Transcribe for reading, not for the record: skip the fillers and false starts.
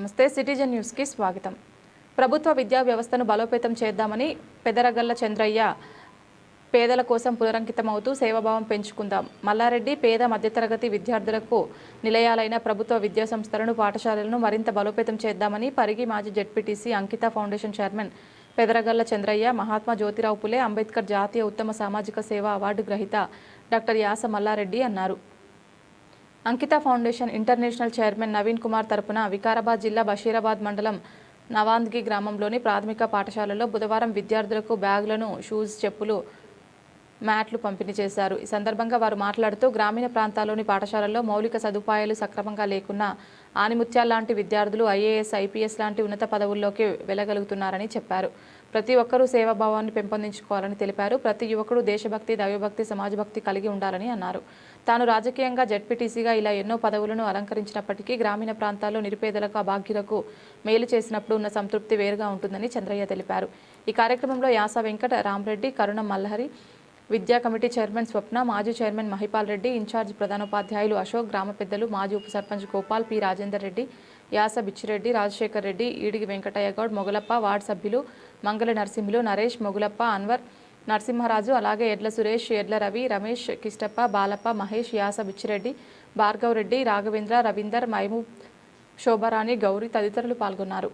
నమస్తే citizen news కి స్వాగతం. ప్రభుత్వ విద్యా వ్యవస్థను బలోపేతం చేద్దామని పెదరగల్ల చంద్రయ్య పేదల కోసం పునరంకితమవుతూ సేవాభావం పెంచుకుందాం. మల్లారెడ్డి పేద మధ్యతరగతి విద్యార్థులకు నిలయాలైన ప్రభుత్వ విద్యా సంస్థలను పాఠశాలలను మరింత బలోపేతం చేద్దామని పరిగి మాజీ జెడ్పీటీసీ అంకిత ఫౌండేషన్ చైర్మన్ పెదరగల్ల చంద్రయ్య, మహాత్మా జ్యోతిరావు పులే అంబేద్కర్ జాతీయ ఉత్తమ సామాజిక సేవా అవార్డు గ్రహీత డాక్టర్ యాస మల్లారెడ్డి అన్నారు. Ankita foundation international chairman Naveen Kumar తరపున వికారాబాద్ జిల్లా బషీరాబాద్ మండలం నవాంద్గి గ్రామంలోని ప్రాథమిక పాఠశాలలో బుధవారం విద్యార్థులకు బ్యాగులను, షూస్, చెప్పులు, మ్యాట్లు పంపిణీ చేశారు. ఈ సందర్భంగా వారు మాట్లాడుతూ గ్రామీణ ప్రాంతాల్లోని పాఠశాలల్లో మౌలిక సదుపాయాలు సక్రమంగా లేకున్నా ఆనిముత్యాల లాంటి విద్యార్థులు ఐఏఎస్, ఐపీఎస్ లాంటి ఉన్నత పదవుల్లోకి వెళ్ళగలుగుతున్నారని చెప్పారు. ప్రతి ఒక్కరూ సేవాభావాన్ని పెంపొందించుకోవాలని తెలిపారు. ప్రతి యువకుడు దేశభక్తి, దైవభక్తి, సమాజభక్తి కలిగి ఉండాలని అన్నారు. తాను రాజకీయంగా జెడ్పీటీసీగా ఇలా ఎన్నో పదవులను అలంకరించినప్పటికీ గ్రామీణ ప్రాంతాల్లో నిరుపేదలకు, అభాగ్యులకు మేలు చేసినప్పుడు ఉన్న సంతృప్తి వేరుగా ఉంటుందని చంద్రయ్య తెలిపారు. ఈ కార్యక్రమంలో యాస వెంకట రామరెడ్డి, కరుణం మల్లహరి, విద్యా కమిటీ చైర్మన్ స్వప్న, మాజీ చైర్మన్ మహిపాల్ రెడ్డి, ఇన్ఛార్జ్ ప్రధానోపాధ్యాయులు అశోక్, గ్రామ పెద్దలు, మాజీ ఉప సర్పంచ్ గోపాల్, పి రాజేందర్ రెడ్డి, యాస బిచ్చిరెడ్డి, రాజశేఖర్ రెడ్డి, ఈడిగి వెంకటయ్య గౌడ్, మొగలప్ప, వార్డు సభ్యులు మంగళ నరసింహులు, నరేష్, మొగులప్ప, అన్వర్, నరసింహరాజు, అలాగే ఎడ్ల సురేష్, ఎడ్ల రవి, రమేష్, కిష్టప్ప, బాలప్ప, మహేష్, యాస బిచ్చిరెడ్డి, భార్గవ్ రెడ్డి, రాఘవేంద్ర, రవీందర్, మహమూద్, శోభారాణి, గౌరీ తదితరులు పాల్గొన్నారు.